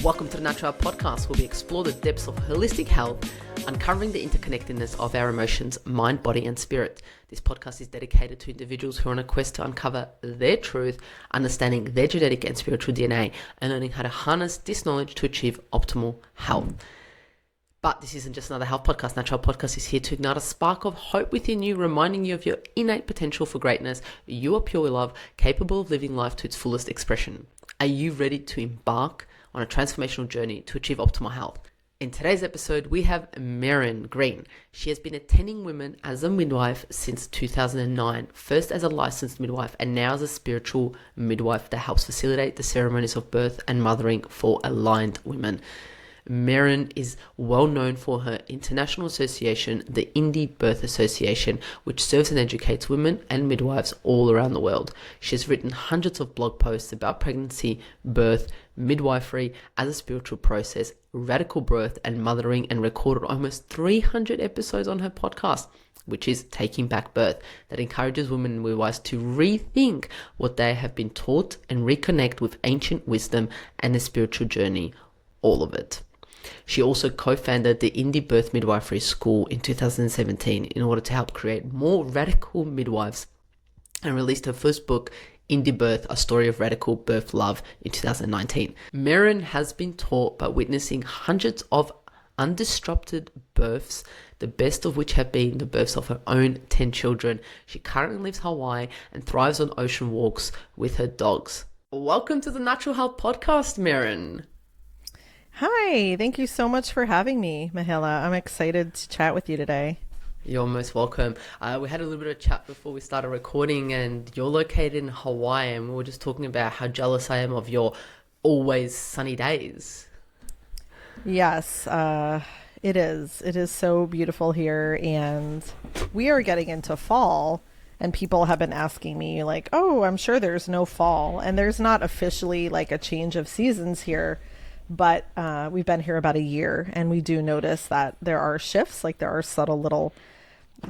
Welcome to the Natural Health Podcast, where we explore the depths of holistic health, uncovering the interconnectedness of our emotions, mind, body, and spirit. This podcast is dedicated to individuals who are on a quest to uncover their truth, understanding their genetic and spiritual DNA, and learning how to harness this knowledge to achieve optimal health. But this isn't just another health podcast. Natural Health Podcast is here to ignite a spark of hope within you, reminding you of your innate potential for greatness. You are pure love, capable of living life to its fullest expression. Are you ready to embark on a transformational journey to achieve optimal health? In today's episode, we have Maryn Green. She has been attending women as a midwife since 2009, first as a licensed midwife and now as a spiritual midwife that helps facilitate the ceremonies of birth and mothering for aligned women. Maryn is well known for her international association, the Indie Birth Association, which serves and educates women and midwives all around the world. She has written hundreds of blog posts about pregnancy, birth, midwifery as a spiritual process, radical birth and mothering, and recorded almost 300 episodes on her podcast, which is Taking Back Birth, that encourages women and midwives to rethink what they have been taught and reconnect with ancient wisdom and the spiritual journey, all of it. She also co-founded the Indie Birth Midwifery School in 2017 in order to help create more radical midwives, and released her first book, Indie Birth, A Story of Radical Birth Love, in 2019. Maryn has been taught by witnessing hundreds of undisrupted births, the best of which have been the births of her own 10 children. She currently lives in Hawaii and thrives on ocean walks with her dogs. Welcome to the Natural Health Podcast, Maryn. Hi, thank you so much for having me, Mihaela. I'm excited to chat with you today. You're most welcome. We had a little bit of chat before we started recording, and you're located in Hawaii, and we were just talking about how jealous I am of your always sunny days. Yes, it is. It is so beautiful here, and we are getting into fall, and people have been asking me like, oh, I'm sure there's no fall, and there's not officially like a change of seasons here. But we've been here about a year, and we do notice that there are shifts, like there are subtle little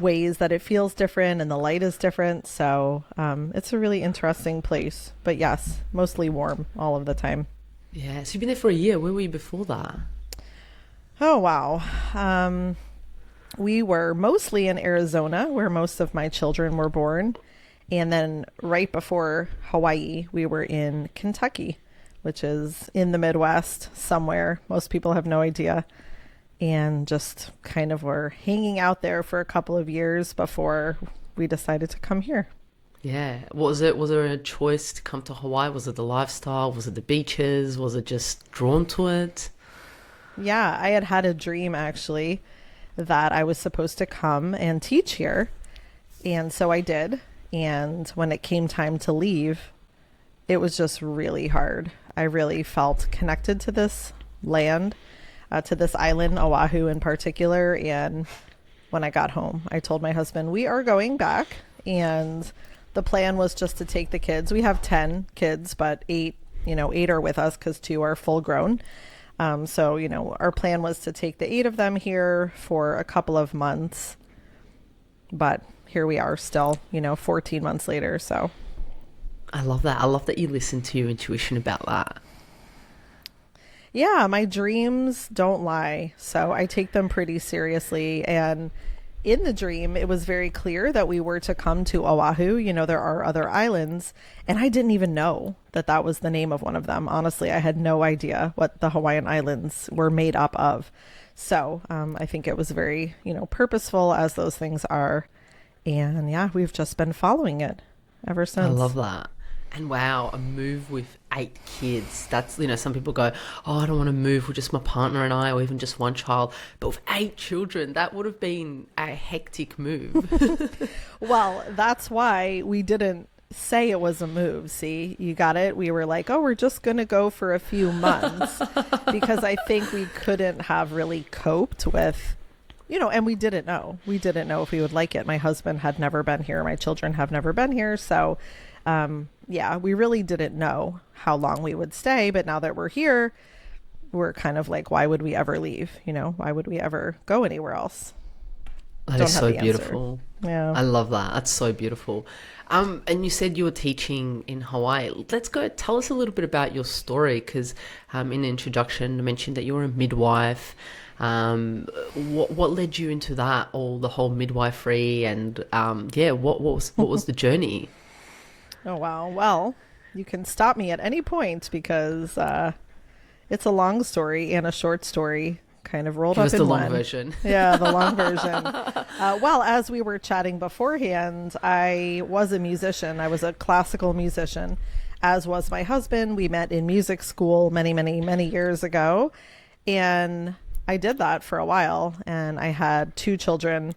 ways that it feels different and the light is different. So it's a really interesting place. But yes, mostly warm all of the time. Yeah, so you've been there for a year. Where were you before that? Oh, wow. We were mostly in Arizona, where most of my children were born. And then right before Hawaii, we were in Kentucky, which is in the Midwest somewhere. Most people have no idea. And just kind of were hanging out there for a couple of years before we decided to come here. Yeah. Was there a choice to come to Hawaii? Was it the lifestyle? Was it the beaches? Was it just drawn to it? Yeah, I had a dream actually that I was supposed to come and teach here. And so I did. And when it came time to leave, it was just really hard. I really felt connected to this land, to this island, Oahu in particular. And when I got home, I told my husband, we are going back. And the plan was just to take the kids. We have 10 kids, but eight are with us because 2 are full grown. So, our plan was to take the 8 of them here for a couple of months. But here we are still, 14 months later. So I love that. I love that you listen to your intuition about that. Yeah, my dreams don't lie. So I take them pretty seriously. And in the dream, it was very clear that we were to come to Oahu. There are other islands. And I didn't even know that that was the name of one of them. Honestly, I had no idea what the Hawaiian Islands were made up of. So I think it was very, purposeful, as those things are. And yeah, we've just been following it ever since. I love that. And wow, a move with 8 kids. That's, some people go, oh, I don't want to move with just my partner and I, or even just one child. But with 8 children, that would have been a hectic move. Well, that's why we didn't say it was a move. See, you got it. We were like, oh, we're just going to go for a few months because I think we couldn't have really coped with, and we didn't know. We didn't know if we would like it. My husband had never been here. My children have never been here. So yeah, we really didn't know how long we would stay, but now that we're here, we're kind of like, why would we ever leave? Why would we ever go anywhere else? That don't is have so the answer. beautiful. Yeah. I love that. That's so beautiful. And you said you were teaching in Hawaii. Let's go. Tell us a little bit about your story, because in the introduction, you mentioned that you were a midwife. What led you into that, or the whole midwifery, and what was the journey? Oh, wow. Well, you can stop me at any point because it's a long story and a short story kind of rolled Give up us in the long one. version. Yeah, the long version. Well, as we were chatting beforehand, I was a musician. I was a classical musician, as was my husband. We met in music school many, many, many years ago. And I did that for a while. And I had two children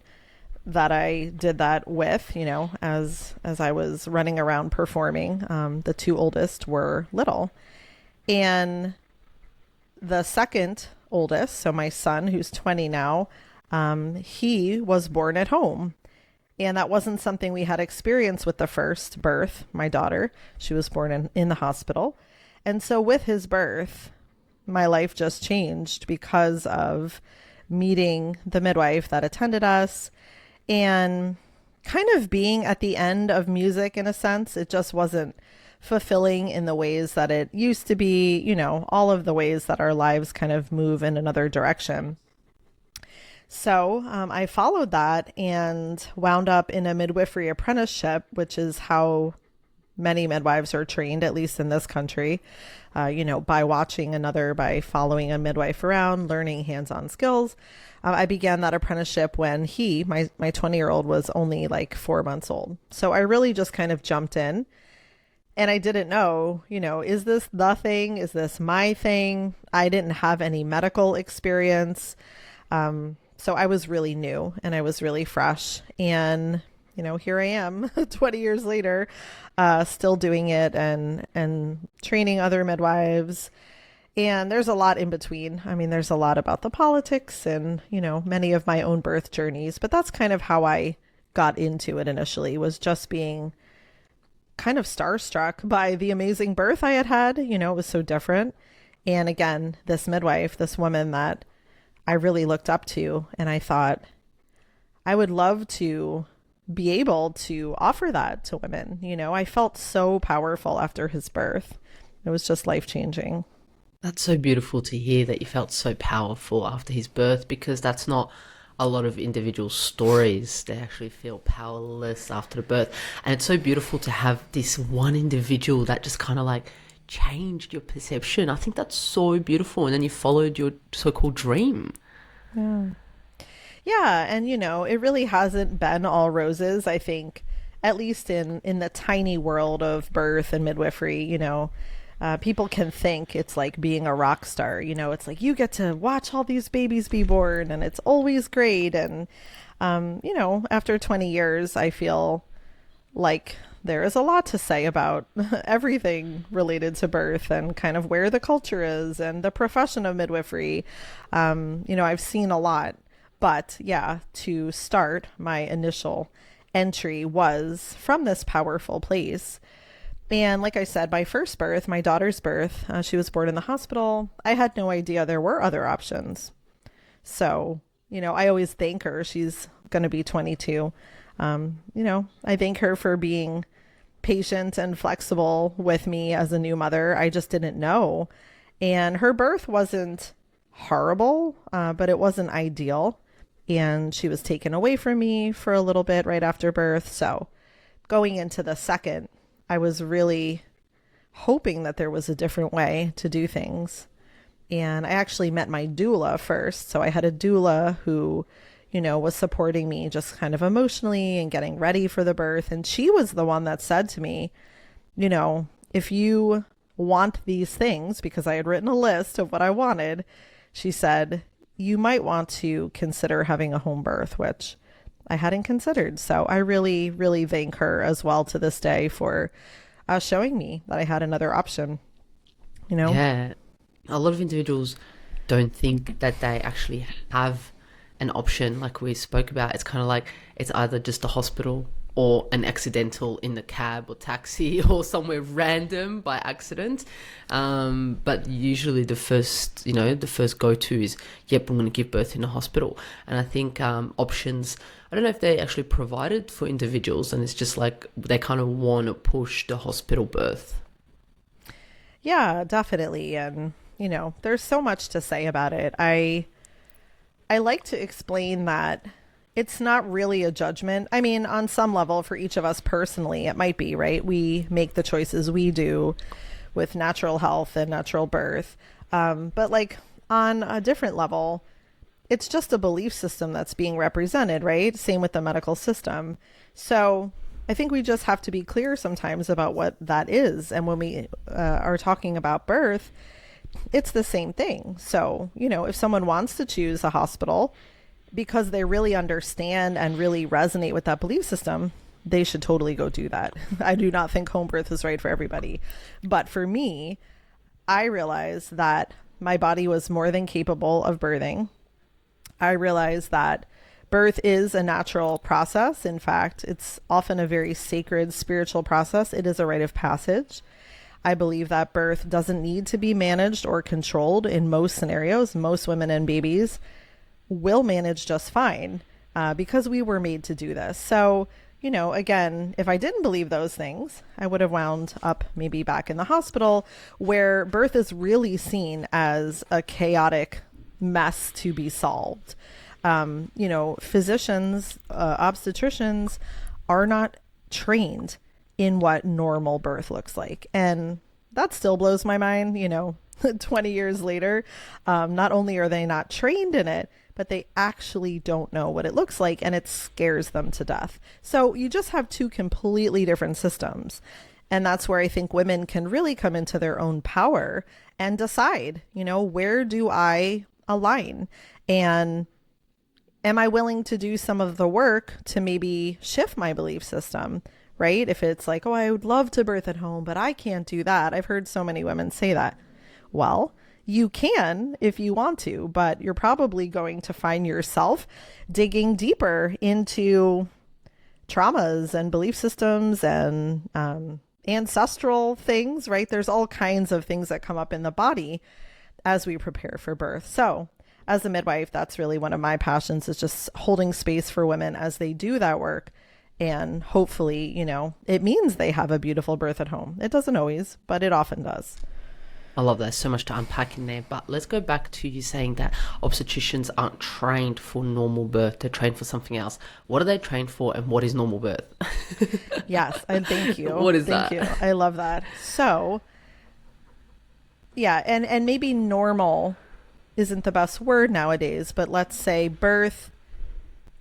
that I did that with, as I was running around performing. The two oldest were little. And the second oldest, so my son, who's 20 now, he was born at home. And that wasn't something we had experience with the first birth, my daughter. She was born in the hospital. And so with his birth, my life just changed because of meeting the midwife that attended us and kind of being at the end of music in a sense. It just wasn't fulfilling in the ways that it used to be, all of the ways that our lives kind of move in another direction. So I followed that and wound up in a midwifery apprenticeship, which is how many midwives are trained, at least in this country, by following a midwife around, learning hands-on skills. I began that apprenticeship when my 20-year-old was only like 4 months old. So I really just kind of jumped in. And I didn't know, is this the thing? Is this my thing? I didn't have any medical experience. So I was really new and I was really fresh. And, here I am 20 years later, still doing it and training other midwives. And there's a lot in between. I mean, there's a lot about the politics and, many of my own birth journeys. But that's kind of how I got into it initially, was just being kind of starstruck by the amazing birth I had. It was so different. And again, this midwife, this woman that I really looked up to, and I thought I would love to be able to offer that to women. I felt so powerful after his birth. It was just life-changing. That's so beautiful to hear that you felt so powerful after his birth, because that's not a lot of individual stories. They actually feel powerless after the birth. And it's so beautiful to have this one individual that just kind of like changed your perception. I think that's so beautiful. And then you followed your so-called dream. Yeah. Yeah. And, it really hasn't been all roses, I think, at least in the tiny world of birth and midwifery. People can think it's like being a rock star. It's like you get to watch all these babies be born and it's always great. And, after 20 years, I feel like there is a lot to say about everything related to birth and kind of where the culture is and the profession of midwifery. I've seen a lot. But yeah, to start, my initial entry was from this powerful place. And like I said, my first birth, my daughter's birth, she was born in the hospital. I had no idea there were other options. So, I always thank her. She's going to be 22. I thank her for being patient and flexible with me as a new mother. I just didn't know. And her birth wasn't horrible, but it wasn't ideal. And she was taken away from me for a little bit right after birth. So going into the second, I was really hoping that there was a different way to do things. And I actually met my doula first. So I had a doula who, was supporting me just kind of emotionally and getting ready for the birth. And she was the one that said to me, if you want these things, because I had written a list of what I wanted, she said, you might want to consider having a home birth, which I hadn't considered. So I really, really thank her as well to this day for showing me that I had another option, Yeah. A lot of individuals don't think that they actually have an option like we spoke about. It's kind of like it's either just the hospital or an accidental in the cab or taxi or somewhere random by accident. But usually the first go-to is, yep, I'm going to give birth in a hospital. And I think options, I don't know if they actually provided for individuals, and it's just like they kind of want to push the hospital birth. Yeah, definitely. And, there's so much to say about it. I like to explain that it's not really a judgment. I mean, on some level, for each of us personally, it might be, right? We make the choices we do with natural health and natural birth. But like on a different level, it's just a belief system that's being represented, right? Same with the medical system. So I think we just have to be clear sometimes about what that is. And when we are talking about birth, it's the same thing. So, if someone wants to choose a hospital because they really understand and really resonate with that belief system, they should totally go do that. I do not think home birth is right for everybody. But for me, I realized that my body was more than capable of birthing. I realized that birth is a natural process. In fact, it's often a very sacred spiritual process. It is a rite of passage. I believe that birth doesn't need to be managed or controlled in most scenarios. Most women and babies will manage just fine because we were made to do this. So, again, if I didn't believe those things, I would have wound up maybe back in the hospital where birth is really seen as a chaotic mess to be solved. Physicians, obstetricians are not trained in what normal birth looks like. And that still blows my mind, 20 years later. Not only are they not trained in it, but they actually don't know what it looks like, and it scares them to death. So you just have two completely different systems. And that's where I think women can really come into their own power and decide, where do I align? And am I willing to do some of the work to maybe shift my belief system, right? If it's like, oh, I would love to birth at home, but I can't do that. I've heard so many women say that. Well, you can if you want to, but you're probably going to find yourself digging deeper into traumas and belief systems and ancestral things, right? There's all kinds of things that come up in the body as we prepare for birth. So as a midwife, that's really one of my passions, is just holding space for women as they do that work. And hopefully, it means they have a beautiful birth at home. It doesn't always, but it often does. I love that. So much to unpack in there. But let's go back to you saying that obstetricians aren't trained for normal birth. They're trained for something else. What are they trained for, and what is normal birth? Yes, and thank you. What is that? Thank you. I love that. So, yeah, and maybe normal isn't the best word nowadays, but let's say birth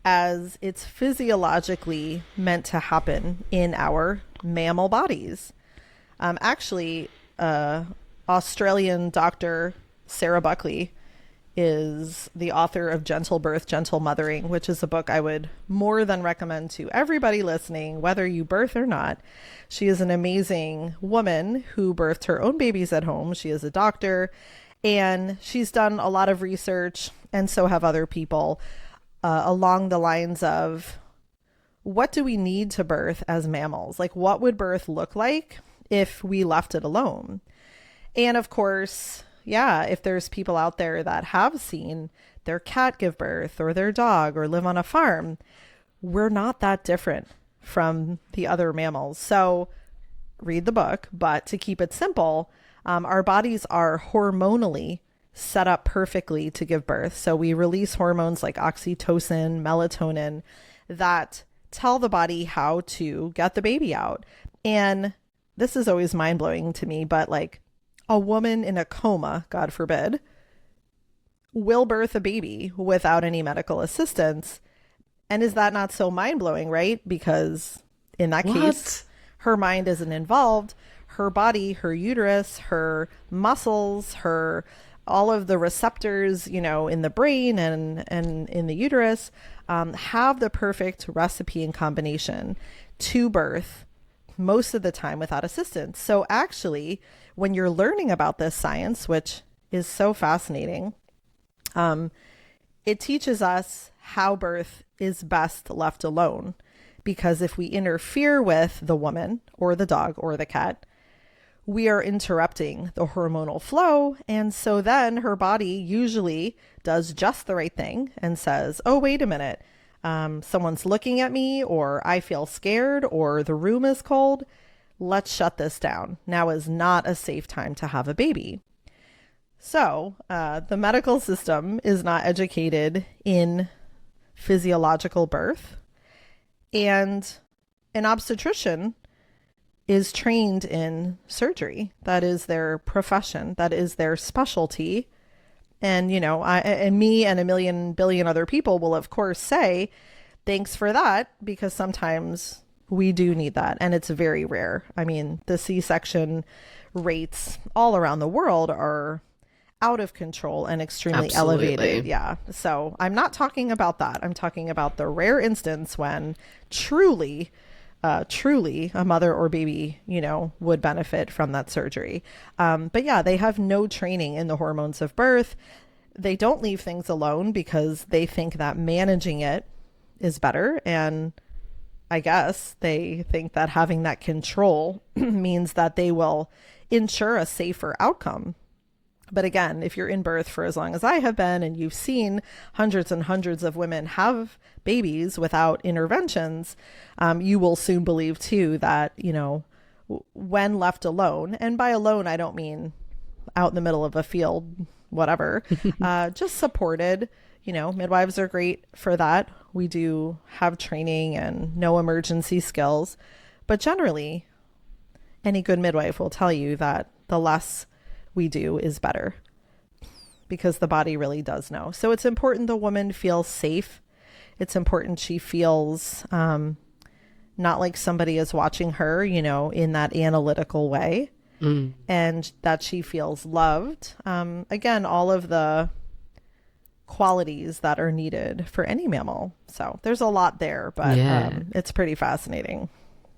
as it's physiologically meant to happen in our mammal bodies. Actually, Australian doctor Sarah Buckley is the author of Gentle Birth, Gentle Mothering, which is a book I would more than recommend to everybody listening, whether you birth or not. She is an amazing woman who birthed her own babies at home. She is a doctor, and she's done a lot of research, and so have other people, along the lines of, what do we need to birth as mammals? Like, what would birth look like if we left it alone? And of course, yeah, if there's people out there that have seen their cat give birth or their dog or live on a farm, we're not that different from the other mammals. So read the book, but to keep it simple, our bodies are hormonally set up perfectly to give birth. So we release hormones like oxytocin, melatonin that tell the body how to get the baby out. And this is always mind blowing to me, but like, a woman in a coma, God forbid, will birth a baby without any medical assistance. And is that not so mind blowing, right? Because in that case, her mind isn't involved. Her body, her uterus, her muscles, all of the receptors, in the brain and in the uterus, have the perfect recipe and combination to birth most of the time without assistance. So actually, when you're learning about this science, which is so fascinating, it teaches us how birth is best left alone, because if we interfere with the woman or the dog or the cat, we are interrupting the hormonal flow. And so then her body usually does just the right thing and says, oh, wait a minute. Someone's looking at me, or I feel scared, or the room is cold. Let's shut this down. Now is not a safe time to have a baby. So the medical system is not educated in physiological birth, and an obstetrician is trained in surgery. That is their profession. That is their specialty. And, and me and a million billion other people will, of course, say, thanks for that, because sometimes we do need that. And it's very rare. I mean, the C-section rates all around the world are out of control and extremely elevated. Yeah. So I'm not talking about that. I'm talking about the rare instance when truly a mother or baby, would benefit from that surgery. But yeah, they have no training in the hormones of birth. They don't leave things alone because they think that managing it is better. And I guess they think that having that control means that they will ensure a safer outcome. But again, if you're in birth for as long as I have been, and you've seen hundreds and hundreds of women have babies without interventions, you will soon believe too that, when left alone, and by alone, I don't mean out in the middle of a field, whatever, just supported, midwives are great for that. We do have training and no emergency skills, but generally any good midwife will tell you that the less we do is better, because the body really does know. So it's important the woman feels safe. It's important she feels not like somebody is watching her, in that analytical way, and that she feels loved. Again, all of the qualities that are needed for any mammal. So there's a lot there, but it's pretty fascinating.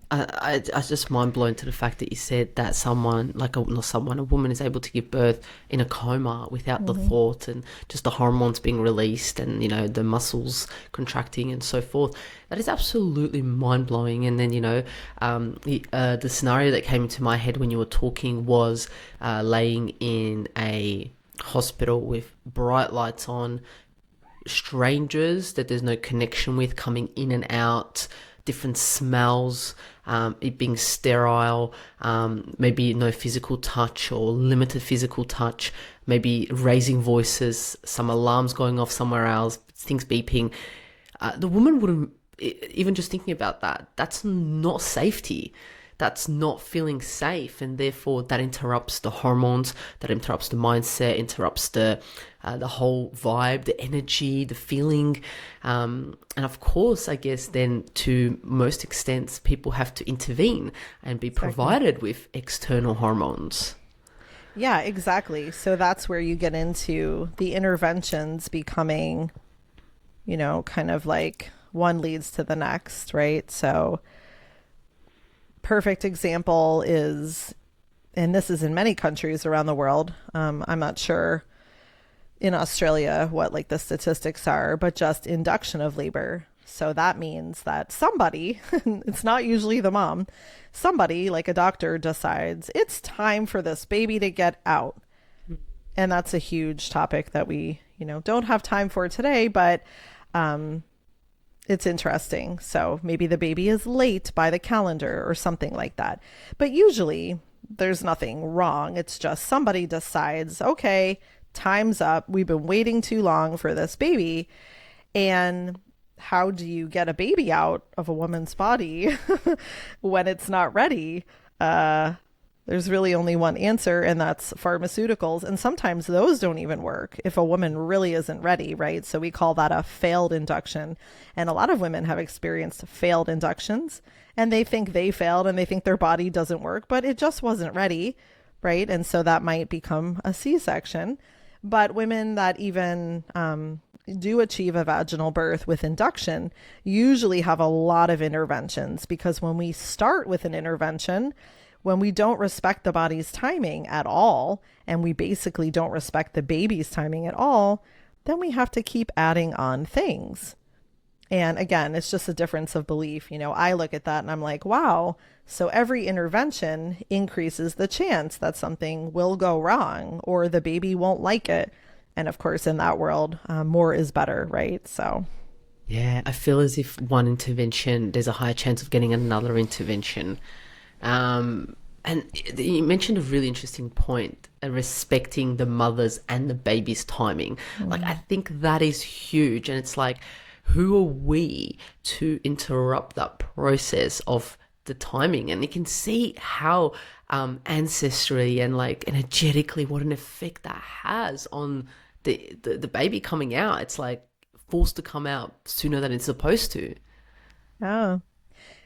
I was just mind blown to the fact that you said that a woman is able to give birth in a coma without the thought, and just the hormones being released, and the muscles contracting and so forth. That is absolutely mind blowing. And then the scenario that came into my head when you were talking was laying in a hospital with bright lights on, strangers that there's no connection with coming in and out, different smells, it being sterile, maybe no physical touch or limited physical touch, maybe raising voices, some alarms going off somewhere else, things beeping. The woman wouldn't, even just thinking about that, that's not safety. That's not feeling safe, and therefore that interrupts the hormones, that interrupts the mindset, interrupts the whole vibe, the energy, the feeling, and of course, I guess then to most extents, people have to intervene and be provided with external hormones. Yeah, exactly. So that's where you get into the interventions becoming, kind of like one leads to the next, right? So perfect example is, and this is in many countries around the world, I'm not sure in Australia what like the statistics are, but just induction of labor. So that means that somebody, it's not usually the mom, somebody like a doctor decides it's time for this baby to get out. And that's a huge topic that we, don't have time for today, but it's interesting. So maybe the baby is late by the calendar or something like that. But usually there's nothing wrong. It's just somebody decides, okay, time's up. We've been waiting too long for this baby. And how do you get a baby out of a woman's body when it's not ready? There's really only one answer, and that's pharmaceuticals. And sometimes those don't even work if a woman really isn't ready, right? So we call that a failed induction. And a lot of women have experienced failed inductions, and they think they failed and they think their body doesn't work, but it just wasn't ready, right? And so that might become a C-section. But women that even do achieve a vaginal birth with induction usually have a lot of interventions, because when we start with an intervention, when we don't respect the body's timing at all, and we basically don't respect the baby's timing at all, then we have to keep adding on things. And again, it's just a difference of belief. I look at that and I'm like, wow, so every intervention increases the chance that something will go wrong or the baby won't like it. And of course, in that world, more is better, right? So, Yeah, I feel as if one intervention, there's a higher chance of getting another intervention. And you mentioned a really interesting point, respecting the mother's and the baby's timing. Like, I think that is huge. And it's like, who are we to interrupt that process of the timing? And you can see how ancestry and like energetically what an effect that has on the baby coming out. It's like forced to come out sooner than it's supposed to. oh,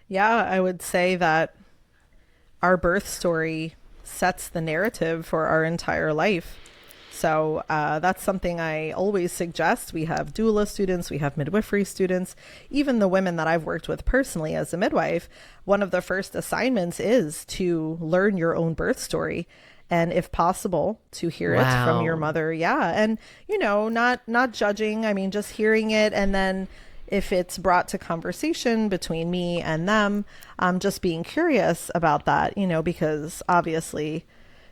yeah, I would say that our birth story sets the narrative for our entire life. So that's something I always suggest. We have doula students, we have midwifery students, even the women that I've worked with personally as a midwife. One of the first assignments is to learn your own birth story. And if possible, to hear it from your Wow. mother. Yeah. And, not judging. I mean, just hearing it. And then if it's brought to conversation between me and them, just being curious about that, because obviously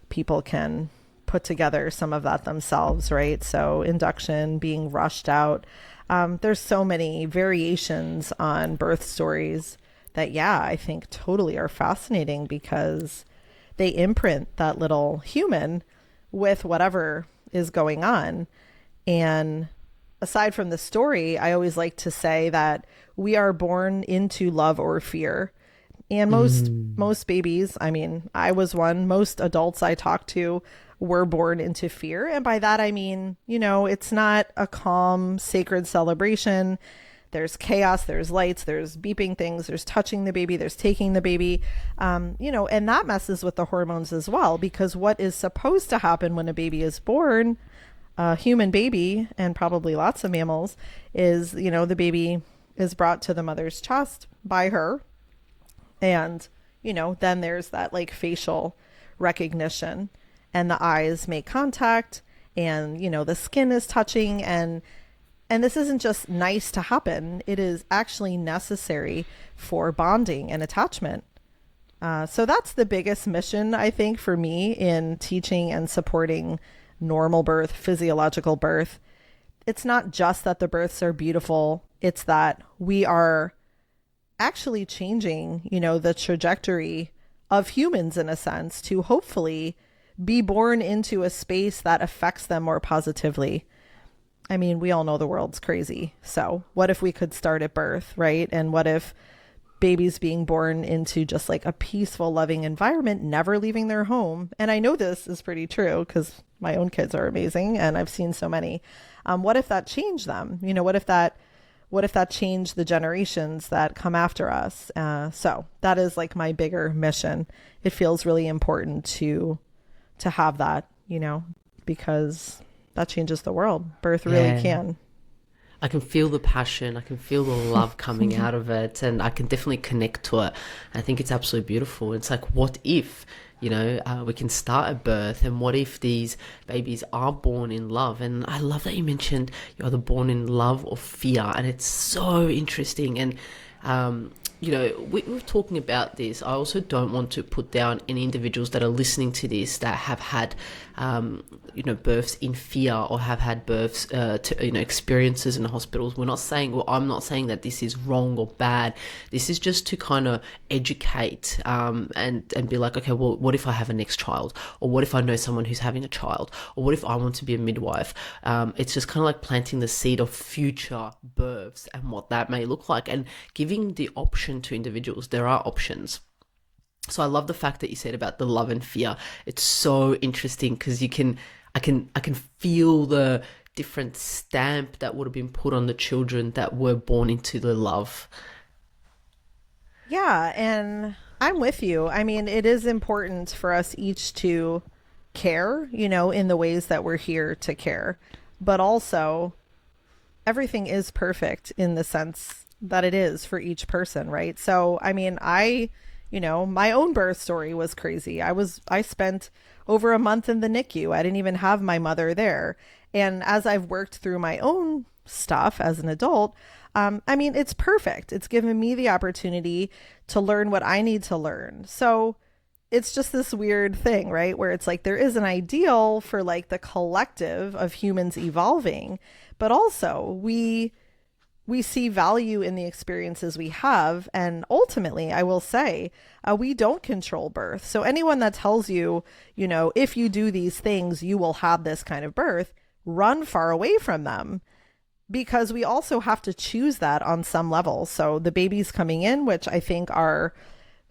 people can put together some of that themselves, right? So induction, being rushed out. There's so many variations on birth stories that, yeah, I think totally are fascinating because they imprint that little human with whatever is going on. And aside from the story, I always like to say that we are born into love or fear. And most babies, I mean, I was one, most adults I talk to were born into fear. And by that I mean, it's not a calm, sacred celebration. There's chaos, there's lights, there's beeping things, there's touching the baby, there's taking the baby, and that messes with the hormones as well, because what is supposed to happen when a baby is born, a human baby, and probably lots of mammals, is, the baby is brought to the mother's chest by her. And, then there's that like facial recognition and the eyes make contact and, the skin is touching and this isn't just nice to happen. It is actually necessary for bonding and attachment. So that's the biggest mission, I think, for me in teaching and supporting normal birth, physiological birth. It's not just that the births are beautiful. It's that we are actually changing, the trajectory of humans in a sense to hopefully be born into a space that affects them more positively. I mean, we all know the world's crazy. So what if we could start at birth, right? And what if babies being born into just like a peaceful, loving environment, never leaving their home? And I know this is pretty true because my own kids are amazing and I've seen so many. What if that changed them? What if that changed the generations that come after us? So that is like my bigger mission. It feels really important to have that, because that changes the world. Birth really Yeah. can. I can feel the passion. I can feel the love coming out of it, and I can definitely connect to it. I think it's absolutely beautiful. It's like, what if, we can start at birth, and what if these babies are born in love? And I love that you mentioned you're either born in love or fear, and it's so interesting. And we're talking about this. I also don't want to put down any individuals that are listening to this that have had, births in fear or have had births, experiences in hospitals. I'm not saying that this is wrong or bad. This is just to kind of educate and be like, okay, well, what if I have a next child? Or what if I know someone who's having a child? Or what if I want to be a midwife? It's just kind of like planting the seed of future births and what that may look like and giving the option to individuals. There are options. So I love the fact that you said about the love and fear. It's so interesting because I can feel the different stamp that would have been put on the children that were born into the love. Yeah, and I'm with you. I mean, it is important for us each to care, in the ways that we're here to care. But also, everything is perfect in the sense that it is for each person, right? So, I mean, my own birth story was crazy. I spent over a month in the NICU. I didn't even have my mother there. And as I've worked through my own stuff as an adult, I mean, it's perfect. It's given me the opportunity to learn what I need to learn. So it's just this weird thing, right? Where it's like there is an ideal for like the collective of humans evolving, but also we see value in the experiences we have. And ultimately, I will say, we don't control birth. So anyone that tells you, you know, if you do these things, you will have this kind of birth, run far away from them, because we also have to choose that on some level. So the babies coming in, which I think are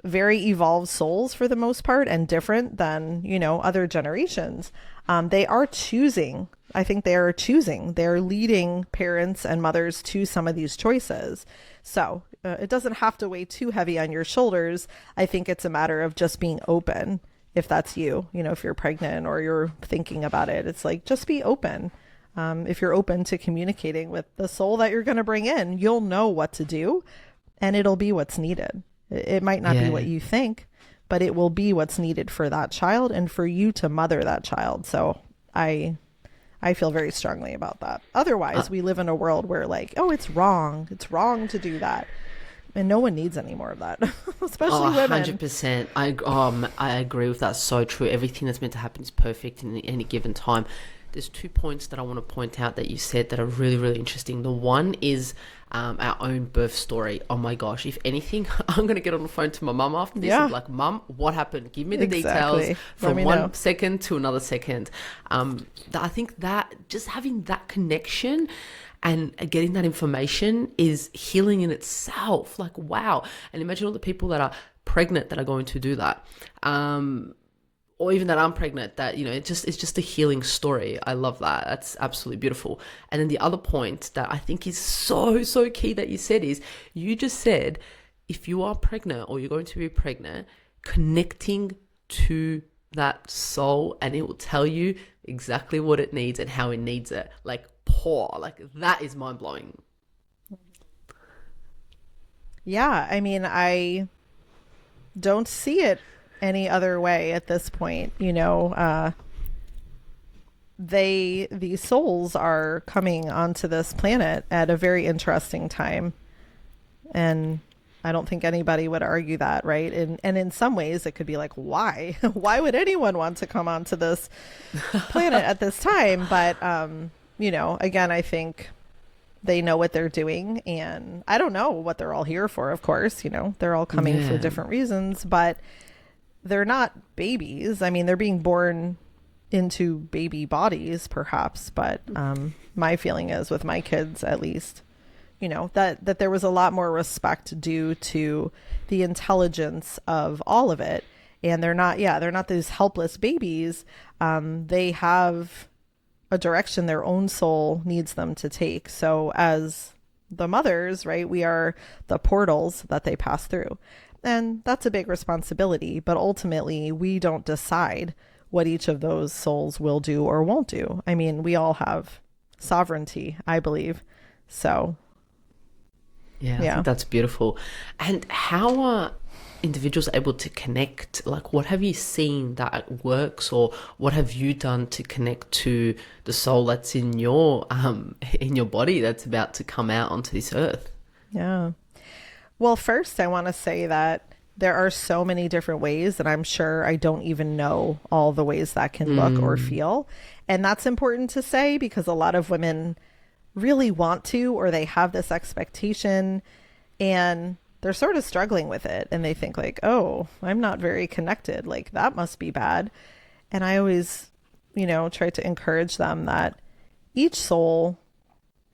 very evolved souls for the most part and different than, you know, other generations, they are choosing. I think they are choosing. They're leading parents and mothers to some of these choices. So it doesn't have to weigh too heavy on your shoulders. I think it's a matter of just being open. If that's you, you know, if you're pregnant or you're thinking about it, it's like, just be open. If you're open to communicating with the soul that you're going to bring in, you'll know what to do and it'll be what's needed. It might not be what you think, but it will be what's needed for that child and for you to mother that child. So I feel very strongly about that. Otherwise, we live in a world where like, oh, it's wrong. It's wrong to do that. And no one needs any more of that, especially women. 100%. I agree with that. So true. Everything that's meant to happen is perfect in any given time. There's 2 points that I want to point out that you said that are really, really interesting. The one is our own birth story. Oh my gosh. If anything, I'm going to get on the phone to my mum after this and be like, Mum, what happened? Give me the details from one second to another second. I think that just having that connection and getting that information is healing in itself. Like, wow. And imagine all the people that are pregnant that are going to do that. Or even that I'm pregnant, that, you know, it's just a healing story. I love that. That's absolutely beautiful. And then the other point that I think is so, so key that you said is, you just said, if you are pregnant or you're going to be pregnant, connecting to that soul, and it will tell you exactly what it needs and how it needs it. Like, that is mind blowing. Yeah. I mean, I don't see it any other way at this point. You know, these souls are coming onto this planet at a very interesting time, and I don't think anybody would argue that, right? And in some ways it could be like, why would anyone want to come onto this planet at this time? But you know, again, I think they know what they're doing, and I don't know what they're all here for. Of course, you know, they're all coming for different reasons, but they're not babies. I mean, they're being born into baby bodies, perhaps, but my feeling is, with my kids at least, you know, that there was a lot more respect due to the intelligence of all of it. And they're not these helpless babies. They have a direction their own soul needs them to take. So as the mothers, right, we are the portals that they pass through. And that's a big responsibility, but ultimately we don't decide what each of those souls will do or won't do. I mean, we all have sovereignty, I believe. So I think that's beautiful. And how are individuals able to connect? Like, what have you seen that works, or what have you done to connect to the soul that's in your body that's about to come out onto this earth? Yeah. Well, first, I want to say that there are so many different ways that I'm sure I don't even know all the ways that can look or feel. And that's important to say, because a lot of women really want to, or they have this expectation and they're sort of struggling with it. And they think like, oh, I'm not very connected. Like, that must be bad. And I always, you know, try to encourage them that each soul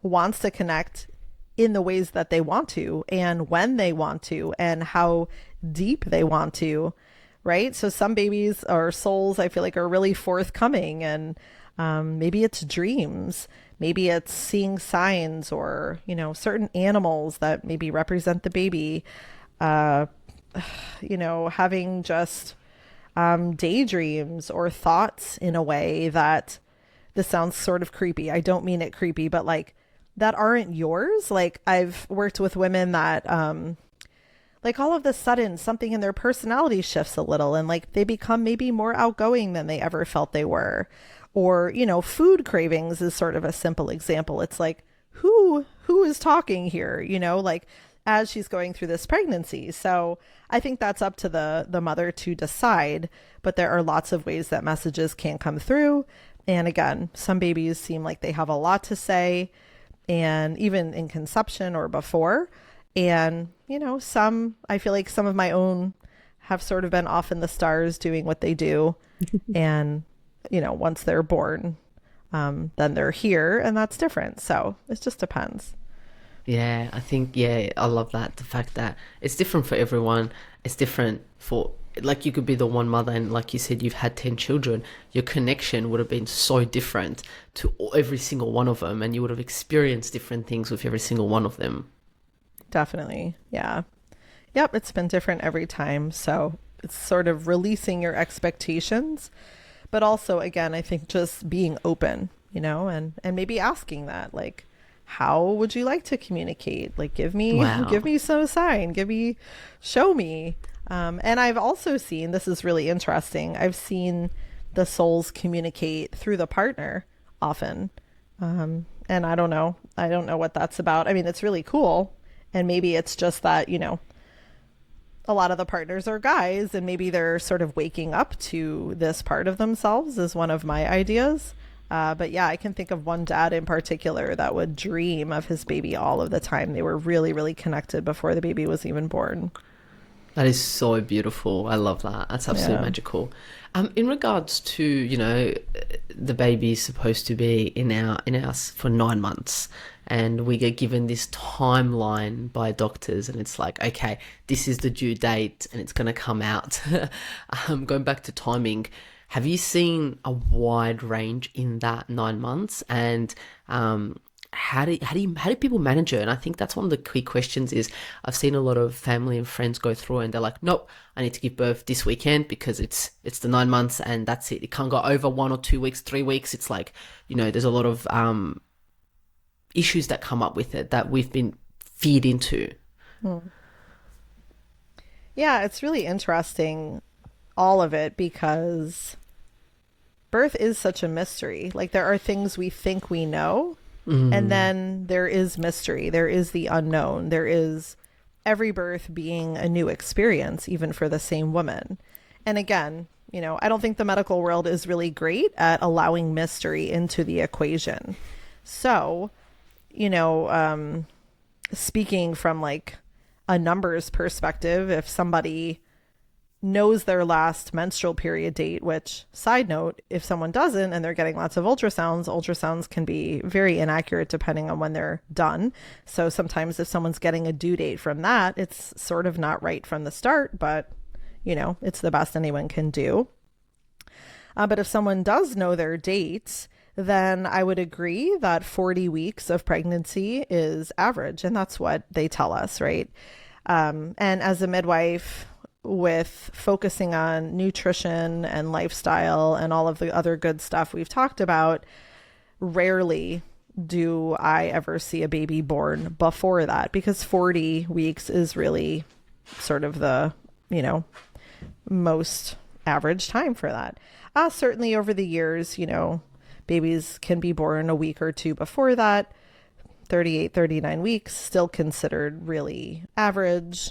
wants to connect in the ways that they want to, and when they want to, and how deep they want to, right? So some babies or souls, I feel like, are really forthcoming, and maybe it's dreams, maybe it's seeing signs, or, you know, certain animals that maybe represent the baby, you know, having just daydreams or thoughts in a way that, this sounds sort of creepy, I don't mean it creepy, but like, that aren't yours. Like, I've worked with women that like all of a sudden something in their personality shifts a little, and like they become maybe more outgoing than they ever felt they were. Or, you know, food cravings is sort of a simple example. It's like, who who is talking here, like as she's going through this pregnancy. So I think that's up to the mother to decide, but there are lots of ways that messages can come through. And again, some babies seem like they have a lot to say, and even in conception or before. And, I feel like some of my own have sort of been off in the stars doing what they do. And, once they're born, then they're here, and that's different. So it just depends. Yeah, I think, I love that. The fact that it's different for everyone. It's different for, like, you could be the one mother and like you said, you've had 10 children. Your connection would have been so different to every single one of them, and you would have experienced different things with every single one of them. Definitely. Yeah. Yep. It's been different every time. So it's sort of releasing your expectations, but also, again, I think just being open, and maybe asking that, like, how would you like to communicate? Like, give me some sign, show me. And I've also seen, this is really interesting, I've seen the souls communicate through the partner often. And I don't know what that's about. I mean, it's really cool. And maybe it's just that, a lot of the partners are guys, and maybe they're sort of waking up to this part of themselves, is one of my ideas. But yeah, I can think of one dad in particular that would dream of his baby all of the time. They were really, really connected before the baby was even born. That is so beautiful. I love that. That's absolutely magical. In regards to, the baby is supposed to be in us for 9 months, and we get given this timeline by doctors, and it's like, okay, this is the due date and it's going to come out. Going back to timing, have you seen a wide range in that 9 months? And how do people manage it? And I think that's one of the key questions. Is I've seen a lot of family and friends go through and they're like, nope, I need to give birth this weekend because it's the 9 months and that's it. It can't go over 1 or 2 weeks, 3 weeks. It's like, there's a lot of issues that come up with it that we've been feed into. Yeah, it's really interesting, all of it, because birth is such a mystery. Like, there are things we think we know, and then there is mystery. There is the unknown. There is every birth being a new experience, even for the same woman. And again, I don't think the medical world is really great at allowing mystery into the equation. So, speaking from like a numbers perspective, if somebody knows their last menstrual period date, which, side note, if someone doesn't and they're getting lots of ultrasounds can be very inaccurate depending on when they're done. So sometimes if someone's getting a due date from that, it's sort of not right from the start, but it's the best anyone can do. But if someone does know their dates, then I would agree that 40 weeks of pregnancy is average. And that's what they tell us, right? And as a midwife, with focusing on nutrition and lifestyle and all of the other good stuff we've talked about, rarely do I ever see a baby born before that, because 40 weeks is really sort of the, most average time for that. Certainly over the years, babies can be born a week or two before that. 38, 39 weeks, still considered really average.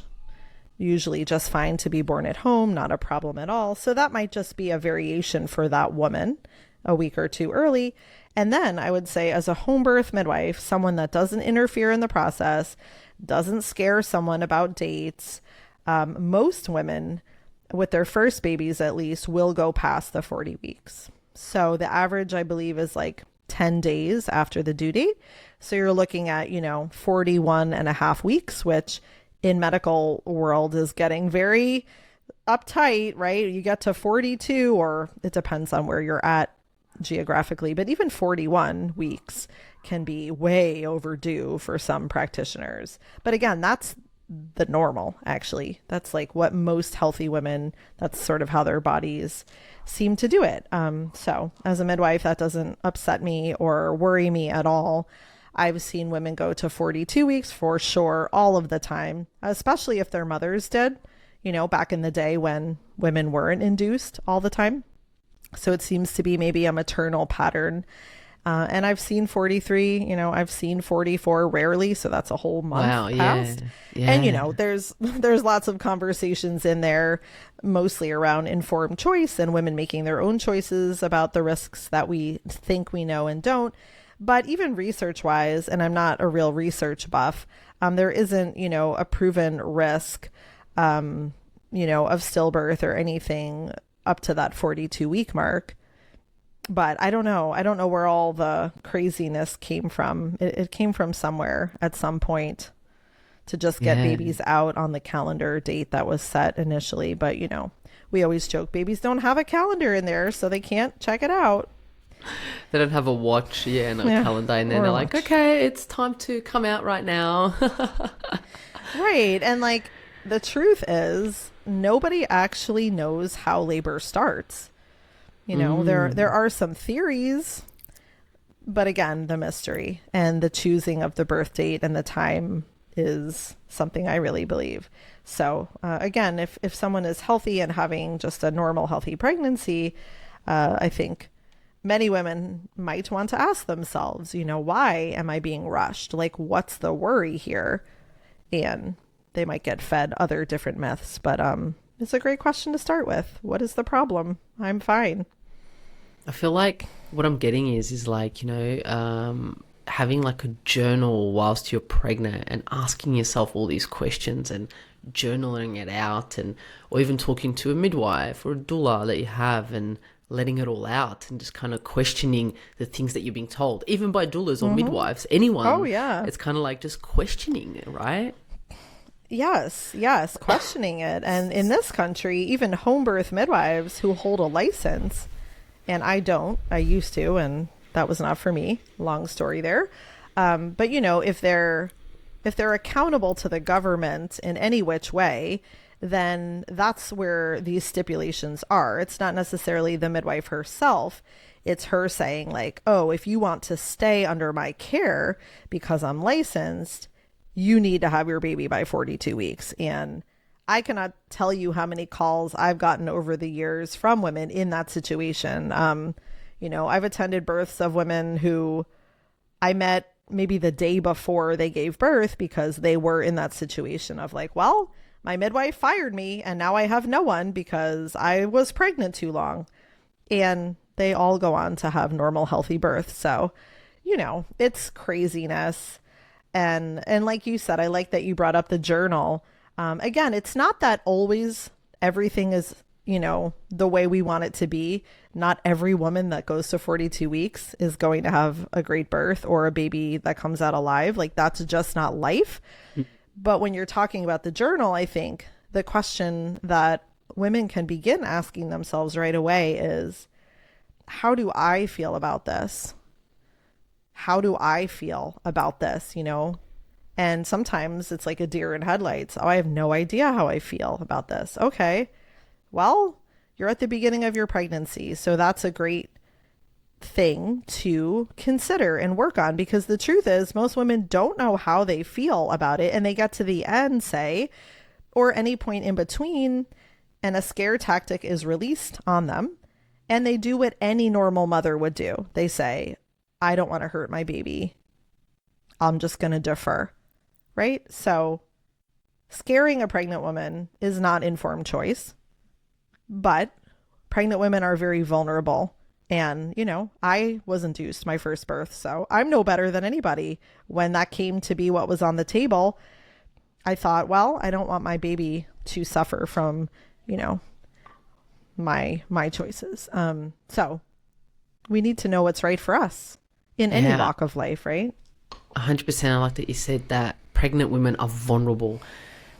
Usually just fine to be born at home, not a problem at all. So that might just be a variation for that woman, a week or two early. And then I would say, as a home birth midwife, someone that doesn't interfere in the process, doesn't scare someone about dates, most women with their first babies at least will go past the 40 weeks. So the average, I believe, is like 10 days after the due date. So you're looking at, 41 and a half weeks, which in medical world is getting very uptight, right? You get to 42, or it depends on where you're at geographically, but even 41 weeks can be way overdue for some practitioners. But again, that's the normal, actually. That's like what most healthy women, that's sort of how their bodies seem to do it. So as a midwife, that doesn't upset me or worry me at all. I've seen women go to 42 weeks for sure, all of the time, especially if their mothers did, back in the day when women weren't induced all the time. So it seems to be maybe a maternal pattern. And I've seen 43, I've seen 44 rarely. So that's a whole month Wow, past. yeah. And, there's lots of conversations in there, mostly around informed choice and women making their own choices about the risks that we think we know and don't. But even research wise, and I'm not a real research buff, there isn't, a proven risk, of stillbirth or anything up to that 42-week mark. But I don't know. I don't know where all the craziness came from. It came from somewhere at some point to just get babies out on the calendar date that was set initially. But, we always joke babies don't have a calendar in there, so they can't check it out. They don't have a watch, and a calendar, and then they're like, okay, it's time to come out right now. Right. And like, the truth is, nobody actually knows how labor starts. There are some theories, but again, the mystery and the choosing of the birth date and the time is something I really believe. So again, if someone is healthy and having just a normal, healthy pregnancy, I think many women might want to ask themselves, why am I being rushed? Like, what's the worry here? And they might get fed other different myths, but it's a great question to start with. What is the problem? I'm fine. I feel like what I'm getting is like, having like a journal whilst you're pregnant and asking yourself all these questions and journaling it out, or even talking to a midwife or a doula that you have and letting it all out and just kind of questioning the things that you're being told, even by doulas or midwives, anyone. Oh, yeah. It's kind of like just questioning it, right? Yes, questioning it. And in this country, even home birth midwives who hold a license, and I don't, I used to, and that was not for me. Long story there. But if they're accountable to the government in any which way, then that's where these stipulations are. It's not necessarily the midwife herself. It's her saying like, oh, if you want to stay under my care because I'm licensed, you need to have your baby by 42 weeks. And I cannot tell you how many calls I've gotten over the years from women in that situation. I've attended births of women who I met maybe the day before they gave birth because they were in that situation of like, well, my midwife fired me and now I have no one because I was pregnant too long. And they all go on to have normal, healthy births. So, it's craziness. And like you said, I like that you brought up the journal. Again, it's not that always everything is, the way we want it to be. Not every woman that goes to 42 weeks is going to have a great birth or a baby that comes out alive. Like, that's just not life. But when you're talking about the journal, I think the question that women can begin asking themselves right away is, how do I feel about this? How do I feel about this, And sometimes it's like a deer in headlights. Oh, I have no idea how I feel about this. Okay, well, you're at the beginning of your pregnancy. So that's a great thing to consider and work on, because the truth is most women don't know how they feel about it. And they get to the end, say, or any point in between, and a scare tactic is released on them. And they do what any normal mother would do. They say, I don't want to hurt my baby. I'm just going to defer. Right? So scaring a pregnant woman is not informed choice, but pregnant women are very vulnerable. And, I was induced my first birth, so I'm no better than anybody. When that came to be what was on the table, I thought, well, I don't want my baby to suffer from, my choices. So we need to know what's right for us in any walk of life, right? 100%. I like that you said that pregnant women are vulnerable.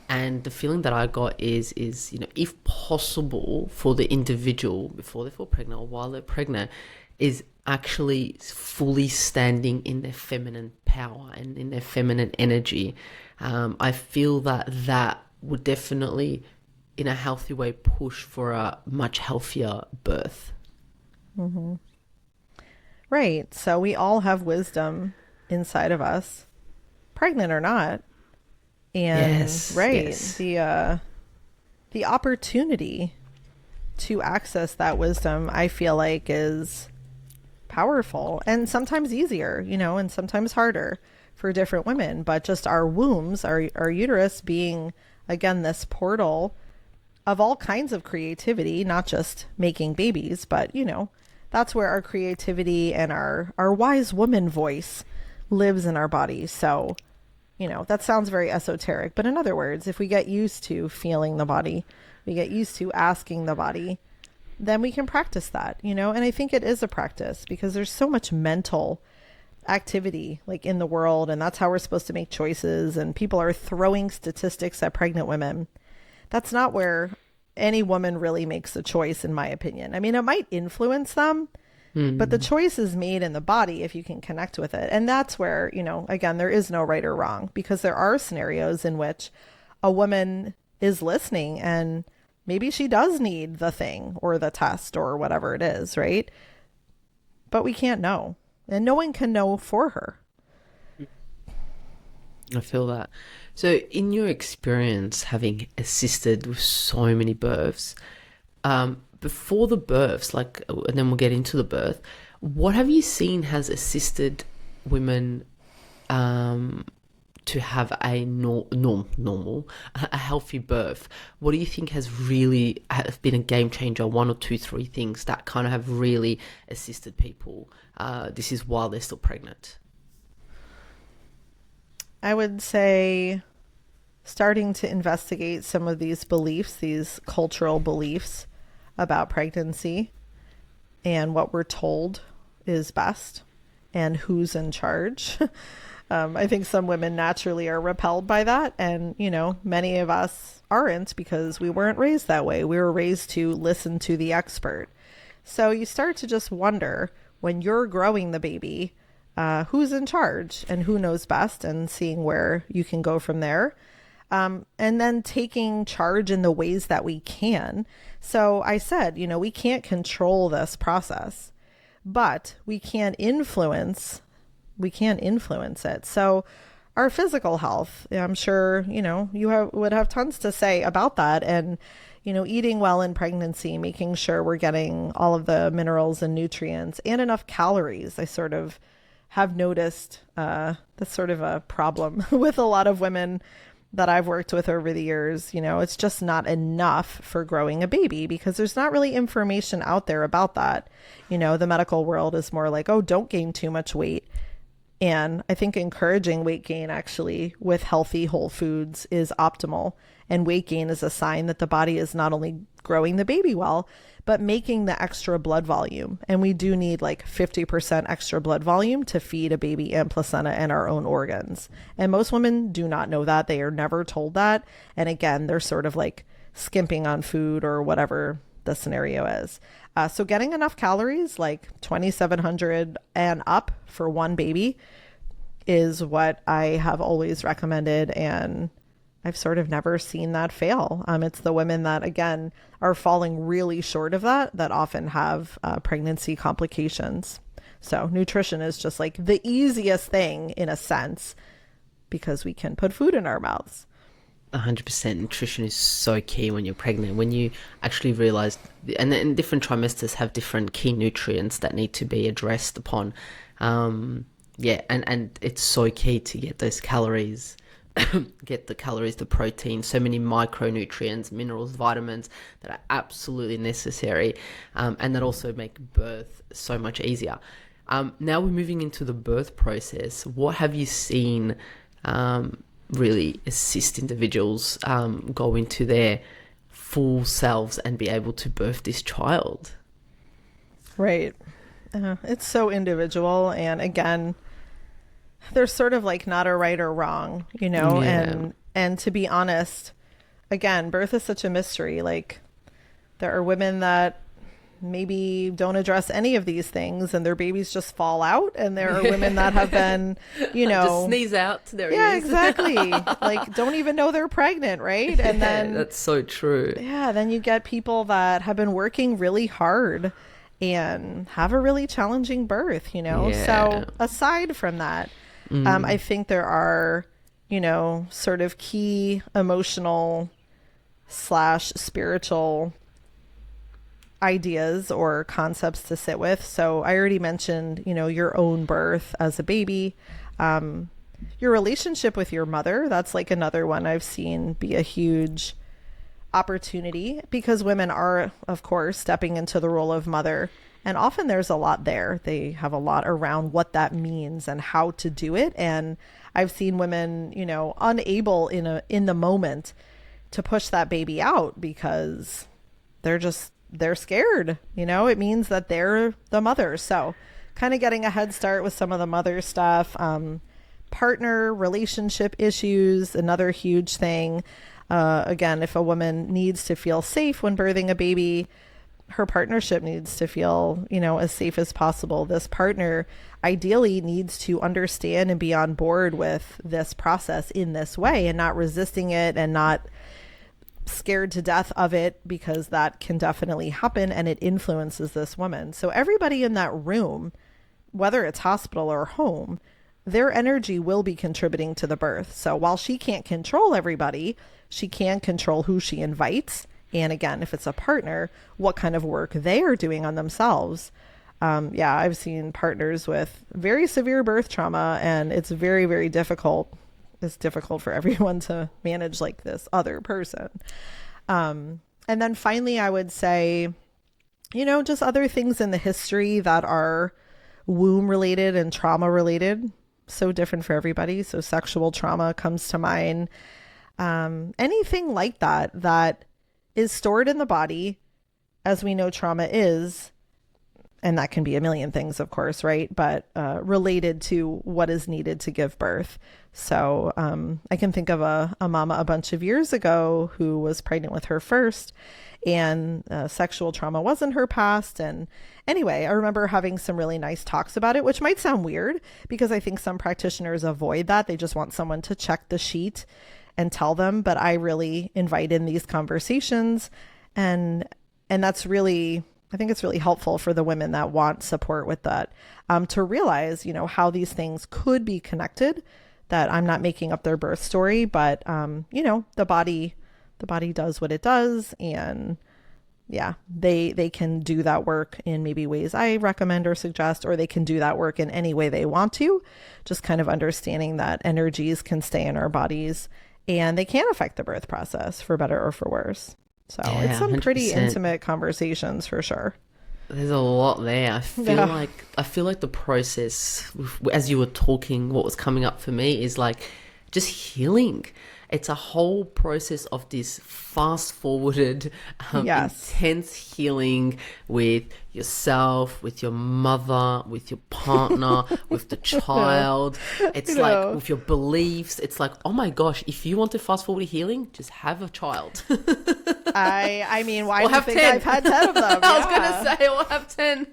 And the feeling that I got is if possible for the individual before they fall pregnant or while they're pregnant, is actually fully standing in their feminine power and in their feminine energy. I feel that would definitely, in a healthy way, push for a much healthier birth. Mm-hmm. Right. So we all have wisdom inside of us, pregnant or not. And yes. The opportunity to access that wisdom, I feel like, is powerful and sometimes easier, and sometimes harder for different women. But just our wombs, our uterus being, again, this portal of all kinds of creativity, not just making babies, but, that's where our creativity and our wise woman voice lives in our bodies. So, that sounds very esoteric, but in other words, if we get used to feeling the body, we get used to asking the body, then we can practice that, and I think it is a practice because there's so much mental activity like in the world, and that's how we're supposed to make choices, and people are throwing statistics at pregnant women. That's not where any woman really makes a choice, in my opinion. I mean, it might influence them, but the choice is made in the body if you can connect with it. And that's where, again, there is no right or wrong, because there are scenarios in which a woman is listening and maybe she does need the thing or the test or whatever it is, right? But we can't know. And no one can know for her. I feel that. So in your experience, having assisted with so many births, before the births, and then we'll get into the birth, what have you seen has assisted women to have a a healthy birth? What do you think has really been a game changer? One or two, three things that kind of have really assisted people. This is while they're still pregnant. I would say starting to investigate some of these beliefs, these cultural beliefs about pregnancy and what we're told is best and who's in charge. I think some women naturally are repelled by that. And, many of us aren't because we weren't raised that way. We were raised to listen to the expert. So you start to just wonder when you're growing the baby, who's in charge and who knows best, and seeing where you can go from there. And then taking charge in the ways that we can. So I said, we can't control this process, but we can influence it. So our physical health, I'm sure, you would have tons to say about that. And, eating well in pregnancy, making sure we're getting all of the minerals and nutrients and enough calories. I sort of have noticed that's sort of a problem with a lot of women that I've worked with over the years. It's just not enough for growing a baby because there's not really information out there about that. The medical world is more like, oh, don't gain too much weight. And I think encouraging weight gain actually with healthy whole foods is optimal. And weight gain is a sign that the body is not only growing the baby well, but making the extra blood volume. And we do need 50% extra blood volume to feed a baby and placenta and our own organs. And most women do not know that. They are never told that. And again, they're sort of skimping on food or whatever the scenario is. So getting enough calories, 2,700 and up for one baby, is what I have always recommended. And I've sort of never seen that fail. It's the women that, again, are falling really short of that often have pregnancy complications. So nutrition is just the easiest thing in a sense because we can put food in our mouths. 100%. Nutrition is so key when you're pregnant. When you actually realize, and then different trimesters have different key nutrients that need to be addressed upon. And it's so key to get those calories, the protein, so many micronutrients, minerals, vitamins that are absolutely necessary, and that also make birth so much easier. Now we're moving into the birth process. What have you seen really assist individuals go into their full selves and be able to birth this child? Right. It's so individual. And again, there's sort of not a right or wrong, Yeah. and to be honest, again, birth is such a mystery. There are women that maybe don't address any of these things and their babies just fall out. And there are women that have been, just sneeze out. There it yeah, is. exactly. Don't even know they're pregnant. Right. And then that's so true. Yeah. Then you get people that have been working really hard and have a really challenging birth, Yeah. So aside from that, I think there are, sort of key emotional / spiritual ideas or concepts to sit with. So I already mentioned, your own birth as a baby, your relationship with your mother. That's like another one I've seen be a huge opportunity, because women are, of course, stepping into the role of mother. And often there's a lot there. They have a lot around what that means and how to do it. And I've seen women, unable in the moment to push that baby out because they're scared. It means that they're the mother. So kind of getting a head start with some of the mother stuff. Partner relationship issues, another huge thing. Again, if a woman needs to feel safe when birthing a baby, her partnership needs to feel, as safe as possible. This partner ideally needs to understand and be on board with this process in this way and not resisting it and not scared to death of it, because that can definitely happen and it influences this woman. So everybody in that room, whether it's hospital or home, their energy will be contributing to the birth. So while she can't control everybody, she can control who she invites. And again, if it's a partner, what kind of work they are doing on themselves. I've seen partners with very severe birth trauma, and it's very, very difficult. It's difficult for everyone to manage like this other person. And then finally, I would say, just other things in the history that are womb related and trauma related. So different for everybody. So sexual trauma comes to mind. Anything like that is stored in the body, as we know trauma is, and that can be a million things, of course, right? But related to what is needed to give birth. So I can think of a mama a bunch of years ago who was pregnant with her first, and sexual trauma wasn't her past. And anyway, I remember having some really nice talks about it, which might sound weird because I think some practitioners avoid that. They just want someone to check the sheet and tell them. But I really invite in these conversations, and that's really, I think it's really helpful for the women that want support with that, to realize, how these things could be connected, that I'm not making up their birth story, but, the body does what it does. And they can do that work in maybe ways I recommend or suggest, or they can do that work in any way they want to, just kind of understanding that energies can stay in our bodies and they can affect the birth process for better or for worse. So it's some 100%. Pretty intimate conversations for sure. There's a lot there. I feel like the process, as you were talking, what was coming up for me is like just healing. It's a whole process of this fast-forwarded, intense healing with yourself, with your mother, with your partner, with the child. It's like with your beliefs. It's like, oh my gosh, if you want to fast-forward healing, just have a child. I mean, why do you think 10. I've had 10 of them? I was going to say, I'll have 10.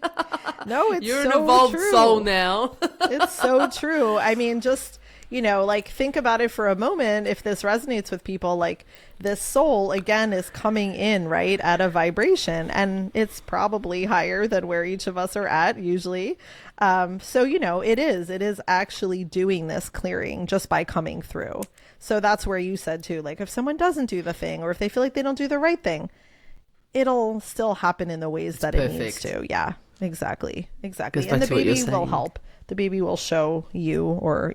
No, it's You're so an evolved true. soul now. It's so true. I mean, just... think about it for a moment. If this resonates with people, like this soul again is coming in right at a vibration, and it's probably higher than where each of us are at usually. So, it is actually doing this clearing just by coming through. So that's where you said too, like if someone doesn't do the thing, or if they feel like they don't do the right thing, it'll still happen in the ways that it needs to. Yeah, exactly. And the baby will help. The baby will show you, or,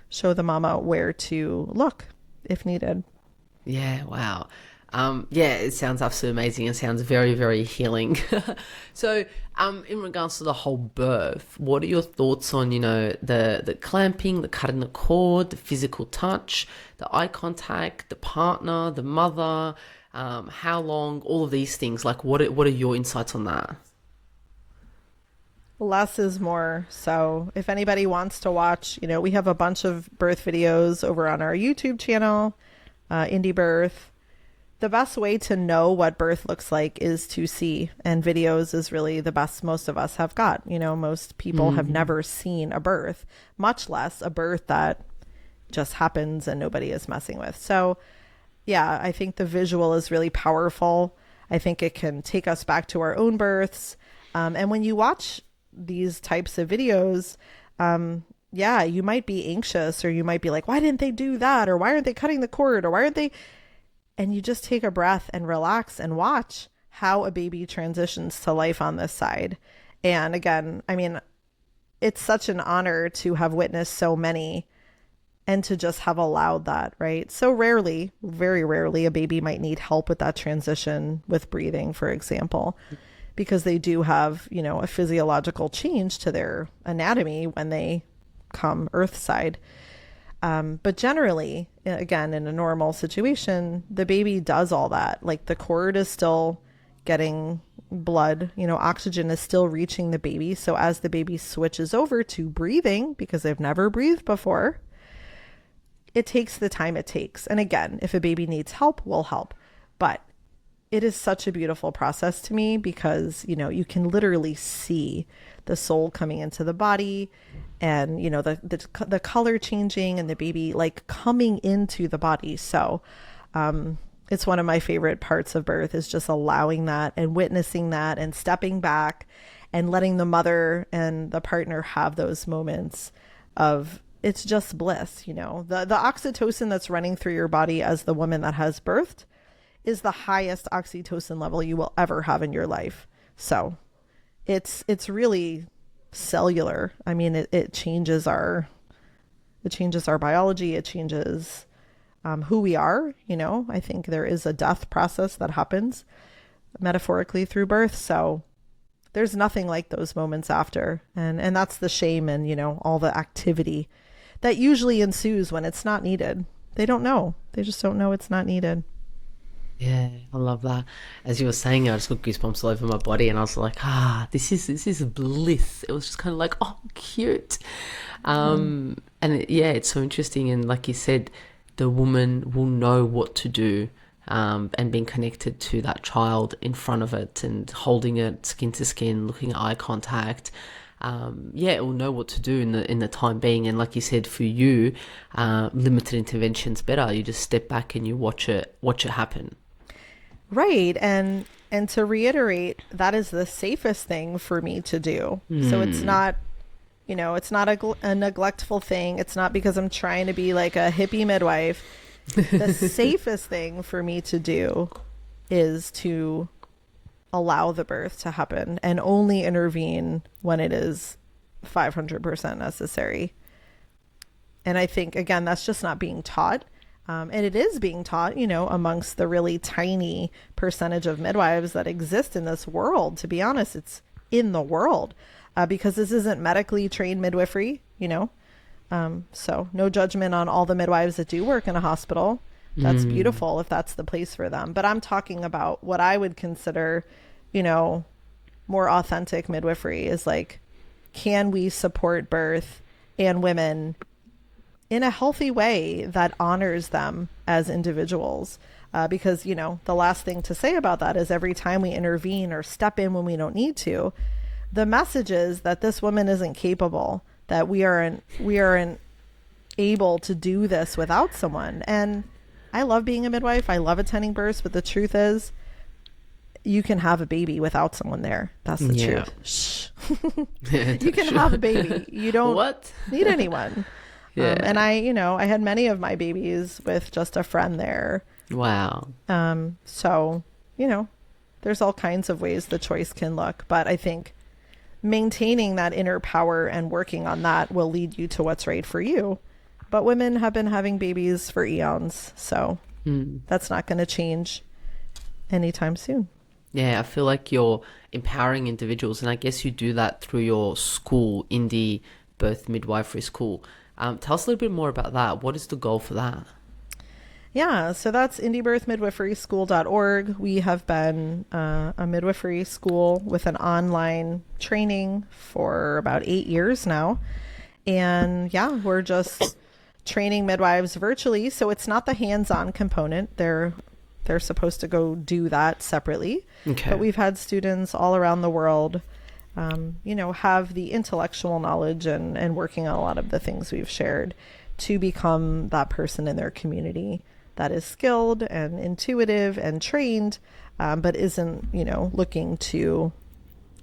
show the mama where to look if needed. Yeah, wow. It sounds absolutely amazing. It sounds very, very healing. So in regards to the whole birth, what are your thoughts on, the clamping, the cutting the cord, the physical touch, the eye contact, the partner, the mother, how long, all of these things? Like what are your insights on that? Less is more. So if anybody wants to watch, we have a bunch of birth videos over on our YouTube channel, Indie Birth. The best way to know what birth looks like is to see, and videos is really the best most of us have got. Most people have never seen a birth, much less a birth that just happens and nobody is messing with. So yeah, I think the visual is really powerful. I think it can take us back to our own births. And when you watch these types of videos, you might be anxious, or you might be like, why didn't they do that? Or why aren't they cutting the cord? Or why aren't they? And you just take a breath and relax and watch how a baby transitions to life on this side. And again, I mean, it's such an honor to have witnessed so many and to just have allowed that, right? So rarely, very rarely, a baby might need help with that transition with breathing, for example, because they do have, you know, a physiological change to their anatomy when they come earthside. But generally, again, in a normal situation, the baby does all that. Like the cord is still getting blood, you know, oxygen is still reaching the baby. So as the baby switches over to breathing, because they've never breathed before, it takes the time it takes. And again, if a baby needs help, we'll help. But it is such a beautiful process to me because, you know, you can literally see the soul coming into the body and, you know, the color changing and the baby like coming into the body. So it's one of my favorite parts of birth is just allowing that and witnessing that and stepping back and letting the mother and the partner have those moments of it's just bliss. You know, the oxytocin that's running through your body as the woman that has birthed is the highest oxytocin level you will ever have in your life. So it's really cellular. I mean, it changes our biology. It changes who we are. You know, I think there is a death process that happens metaphorically through birth. So there's nothing like those moments after. And that's the shame and, you know, all the activity that usually ensues when it's not needed. They don't know. They just don't know it's not needed. Yeah, I love that. As you were saying, I just got goosebumps all over my body, and I was like, this is bliss. It was just kind of like, oh, cute. And it's so interesting. And like you said, the woman will know what to do, and being connected to that child in front of it and holding it skin to skin, looking at eye contact. It will know what to do in the time being. And like you said, for you, limited intervention's better. You just step back and you watch it happen. Right. And to reiterate, that is the safest thing for me to do. So it's not, you know, it's not a neglectful thing. It's not because I'm trying to be like a hippie midwife. The safest thing for me to do is to allow the birth to happen and only intervene when it is 500% necessary. And I think, again, that's just not being taught. And it is being taught, you know, amongst the really tiny percentage of midwives that exist in this world. To be honest, it's in the world because this isn't medically trained midwifery, you know. So no judgment on all the midwives that do work in a hospital. That's beautiful if that's the place for them. But I'm talking about what I would consider, you know, more authentic midwifery is like, can we support birth and women in a healthy way that honors them as individuals? Because, you know, the last thing to say about that is every time we intervene or step in when we don't need to, the message is that this woman isn't capable, that we aren't able to do this without someone. And I love being a midwife. I love attending births, but the truth is you can have a baby without someone there. That's the truth. Shh. You can have a baby. You don't need anyone. And I had many of my babies with just a friend there. Wow. So, you know, there's all kinds of ways the choice can look, but I think maintaining that inner power and working on that will lead you to what's right for you. But women have been having babies for eons, so that's not going to change anytime soon. Yeah, I feel like you're empowering individuals, and I guess you do that through your school, Indie Birth Midwifery School. Tell us a little bit more about that. What is the goal for that? Yeah, so that's indiebirthmidwiferyschool.org. We have been a midwifery school with an online training for about 8 years now. And yeah, we're just training midwives virtually. So it's not the hands-on component. They're supposed to go do that separately. Okay. But we've had students all around the world have the intellectual knowledge and working on a lot of the things we've shared to become that person in their community that is skilled and intuitive and trained, but isn't, looking to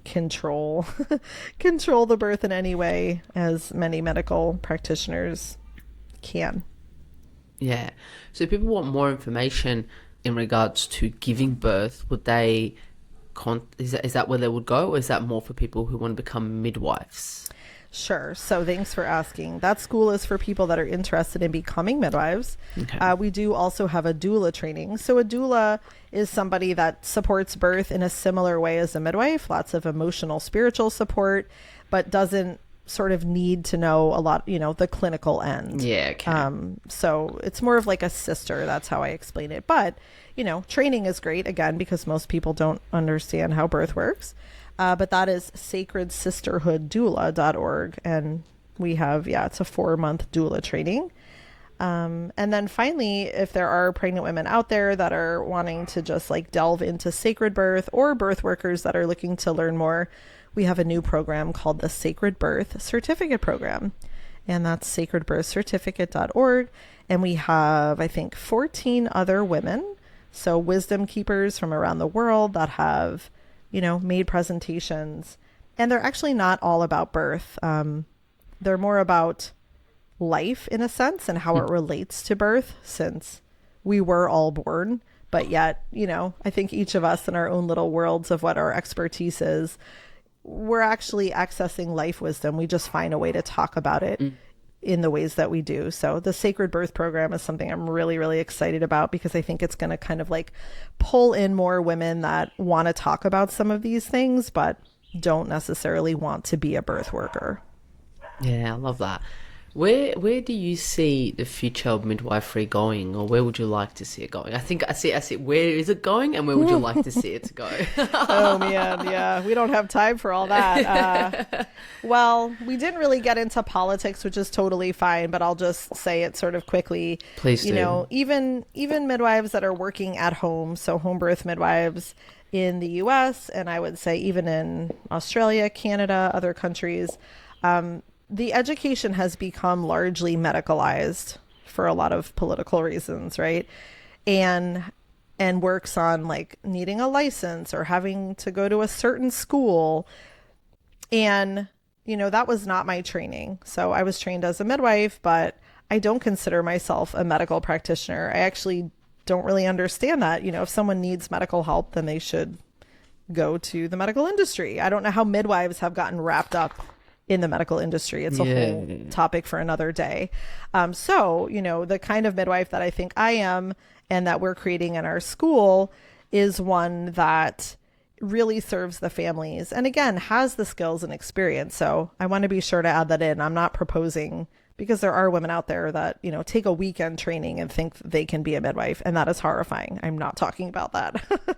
control the birth in any way, as many medical practitioners can. Yeah. So if people want more information in regards to giving birth, would they is that where they would go, or is that more for people who want to become midwives? Sure. So thanks for asking. That school is for people that are interested in becoming midwives. Okay. We do also have a doula training. So a doula is somebody that supports birth in a similar way as a midwife, lots of emotional, spiritual support, but doesn't sort of need to know a lot, the clinical end. Yeah. Okay. So it's more of like a sister. That's how I explain it. But, training is great, again, because most people don't understand how birth works. But that is sacredsisterhooddoula.org. And we have, it's a 4-month doula training. And then finally, if there are pregnant women out there that are wanting to just like delve into sacred birth, or birth workers that are looking to learn more, we have a new program called the Sacred Birth Certificate Program. And that's sacredbirthcertificate.org. And we have, I think, 14 other women, so wisdom keepers from around the world that have made presentations, and they're actually not all about birth. They're more about life in a sense and how it relates to birth, since we were all born, but yet, I think each of us in our own little worlds of what our expertise is, we're actually accessing life wisdom. We just find a way to talk about it in the ways that we do. So the Sacred Birth Program is something I'm really, really excited about, because I think it's going to kind of like pull in more women that want to talk about some of these things, but don't necessarily want to be a birth worker. Yeah, I love that. Where do you see the future of midwifery going, or where would you like to see it going? I see. Where is it going, and where would you like to see it go? Oh man, yeah, we don't have time for all that. Well, we didn't really get into politics, which is totally fine, but I'll just say it sort of quickly. Please do. Even midwives that are working at home, so home birth midwives in the US, and I would say even in Australia, Canada, other countries, the education has become largely medicalized for a lot of political reasons, right? And works on like needing a license or having to go to a certain school. And, that was not my training. So I was trained as a midwife, but I don't consider myself a medical practitioner. I actually don't really understand that. If someone needs medical help, then they should go to the medical industry. I don't know how midwives have gotten wrapped up in the medical industry. It's a whole topic for another day. So, the kind of midwife that I think I am and that we're creating in our school is one that really serves the families and, again, has the skills and experience. So I want to be sure to add that in. I'm not proposing, because there are women out there that, take a weekend training and think they can be a midwife. And that is horrifying. I'm not talking about that.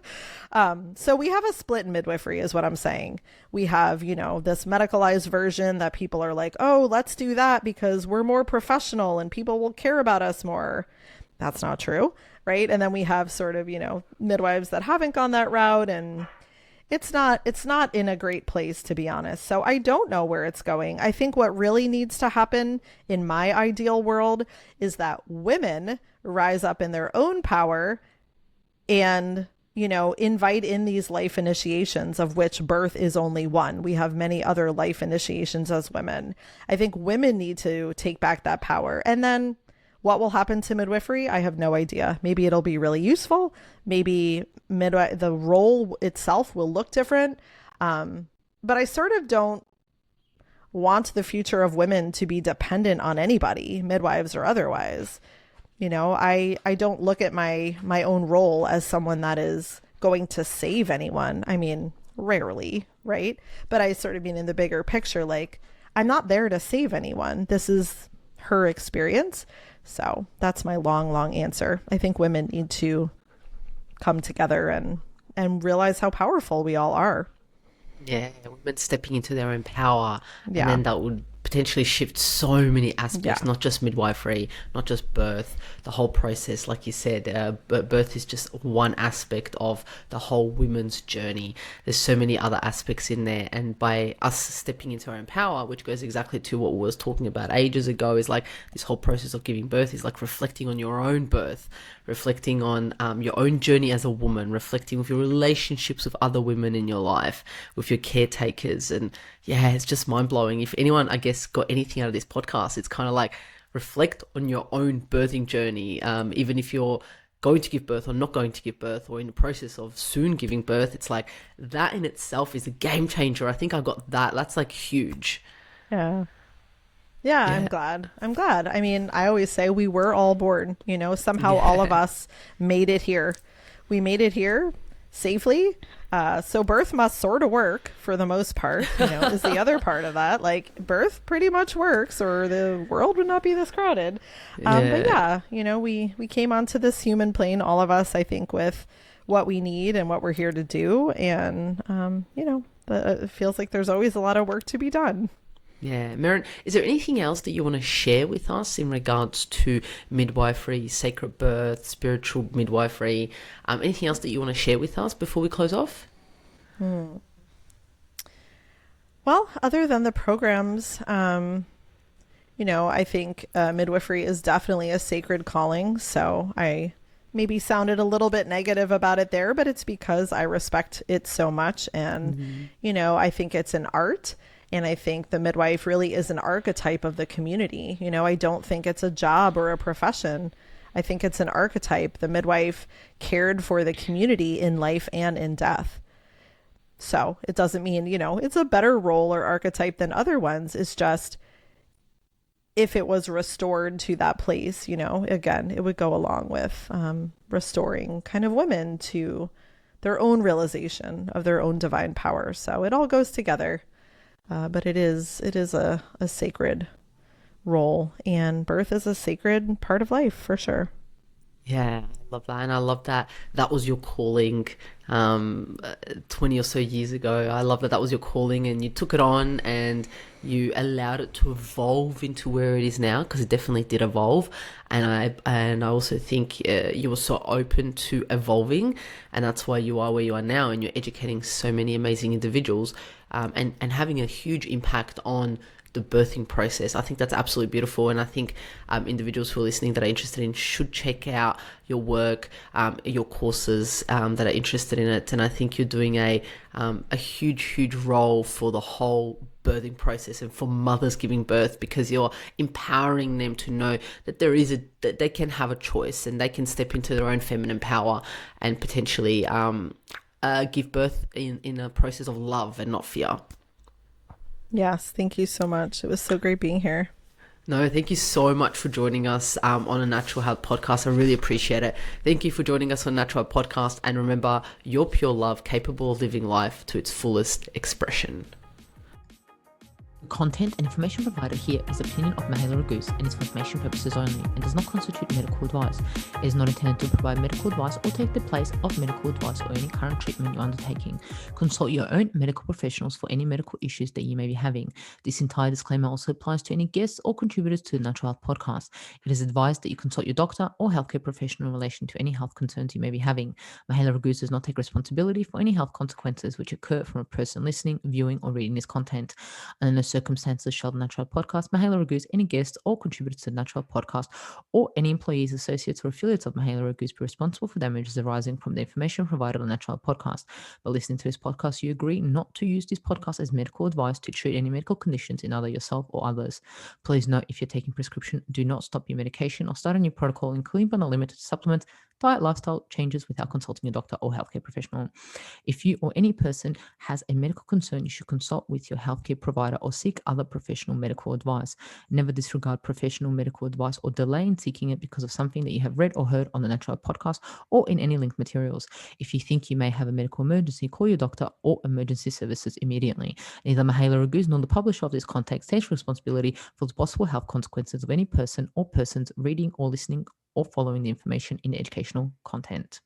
So we have a split in midwifery is what I'm saying. We have, this medicalized version that people are like, oh, let's do that because we're more professional and people will care about us more. That's not true. Right. And then we have sort of, midwives that haven't gone that route, and it's not in a great place, to be honest. So I don't know where it's going. I think what really needs to happen in my ideal world is that women rise up in their own power and, invite in these life initiations, of which birth is only one. We have many other life initiations as women. I think women need to take back that power. And then what will happen to midwifery? I have no idea. Maybe it'll be really useful. Maybe the role itself will look different. But I sort of don't want the future of women to be dependent on anybody, midwives or otherwise. I don't look at my own role as someone that is going to save anyone. I mean, rarely, right? But I sort of mean in the bigger picture, like, I'm not there to save anyone. This is her experience. So that's my long answer. I think women need to come together and realize how powerful we all are. Yeah, women stepping into their own power. Yeah. And then that would potentially shift so many aspects, not just midwifery, not just birth, the whole process. Like you said, but birth is just one aspect of the whole women's journey. There's so many other aspects in there, and by us stepping into our own power, which goes exactly to what we was talking about ages ago, is like this whole process of giving birth is like reflecting on your own birth, reflecting on your own journey as a woman, reflecting with your relationships with other women in your life, with your caretakers. And yeah, it's just mind-blowing. If anyone, I guess, got anything out of this podcast, it's kind of like reflect on your own birthing journey. Even if you're going to give birth or not going to give birth, or in the process of soon giving birth, it's like that in itself is a game changer. I think I got that. That's like huge. Yeah. Yeah, Yeah. I'm glad. I mean, I always say we were all born, somehow all of Yeah. us made it here. We made it here safely. So birth must sort of work for the most part, is the other part of that. Like birth pretty much works or the world would not be this crowded. But Yeah. yeah, we came onto this human plane, all of us, I think, with what we need and what we're here to do. And, it feels like there's always a lot of work to be done. Yeah, Maryn, is there anything else that you want to share with us in regards to midwifery, sacred birth, spiritual midwifery? Anything else that you want to share with us before we close off? Well, other than the programs, I think midwifery is definitely a sacred calling. So I maybe sounded a little bit negative about it there, but it's because I respect it so much. And, I think it's an art. And I think the midwife really is an archetype of the community. I don't think it's a job or a profession. I think it's an archetype. The midwife cared for the community in life and in death. So it doesn't mean, it's a better role or archetype than other ones. It's just if it was restored to that place, again, it would go along with restoring kind of women to their own realization of their own divine power. So it all goes together. But it is a sacred role, and birth is a sacred part of life for sure. Yeah, I love that. And I love that that was your calling 20 or so years ago. I love that that was your calling and you took it on and you allowed it to evolve into where it is now, because it definitely did evolve. And I also think you were so open to evolving, and that's why you are where you are now, and you're educating so many amazing individuals, and having a huge impact on the birthing process. I think that's absolutely beautiful, and I think individuals who are listening that are interested in should check out your work, your courses, that are interested in it. And I think you're doing a huge role for the whole birthing process and for mothers giving birth, because you're empowering them to know that that they can have a choice and they can step into their own feminine power and potentially give birth in a process of love and not fear. Yes, thank you so much. It was so great being here. No, thank you so much for joining us on a Natural Health podcast. I really appreciate it. Thank you for joining us on Natural Health podcast. And remember, you're pure love, capable of living life to its fullest expression. The content and information provided here is the opinion of Mihaela and is for information purposes only and does not constitute medical advice. It is not intended to provide medical advice or take the place of medical advice or any current treatment you're undertaking. Consult your own medical professionals for any medical issues that you may be having. This entire disclaimer also applies to any guests or contributors to the Natural Health podcast. It is advised that you consult your doctor or healthcare professional in relation to any health concerns you may be having. Mihaela does not take responsibility for any health consequences which occur from a person listening, viewing, or reading this content. And in no circumstances shall the Natural Podcast, Mihaela, any guests or contributors to the Natural Podcast, or any employees, associates, or affiliates of Mihaela be responsible for damages arising from the information provided on the Natural Podcast. By listening to this podcast, you agree not to use this podcast as medical advice to treat any medical conditions in either yourself or others. Please note, if you're taking prescription, do not stop your medication or start a new protocol, including but not limited to supplements, diet, lifestyle changes without consulting a doctor or healthcare professional. If you or any person has a medical concern, you should consult with your healthcare provider or seek other professional medical advice. Never disregard professional medical advice or delay in seeking it because of something that you have read or heard on the Natural Podcast or in any linked materials. If you think you may have a medical emergency, call your doctor or emergency services immediately. Neither Mihaela nor the publisher of this content takes responsibility for the possible health consequences of any person or persons reading or listening or following the information in the educational content.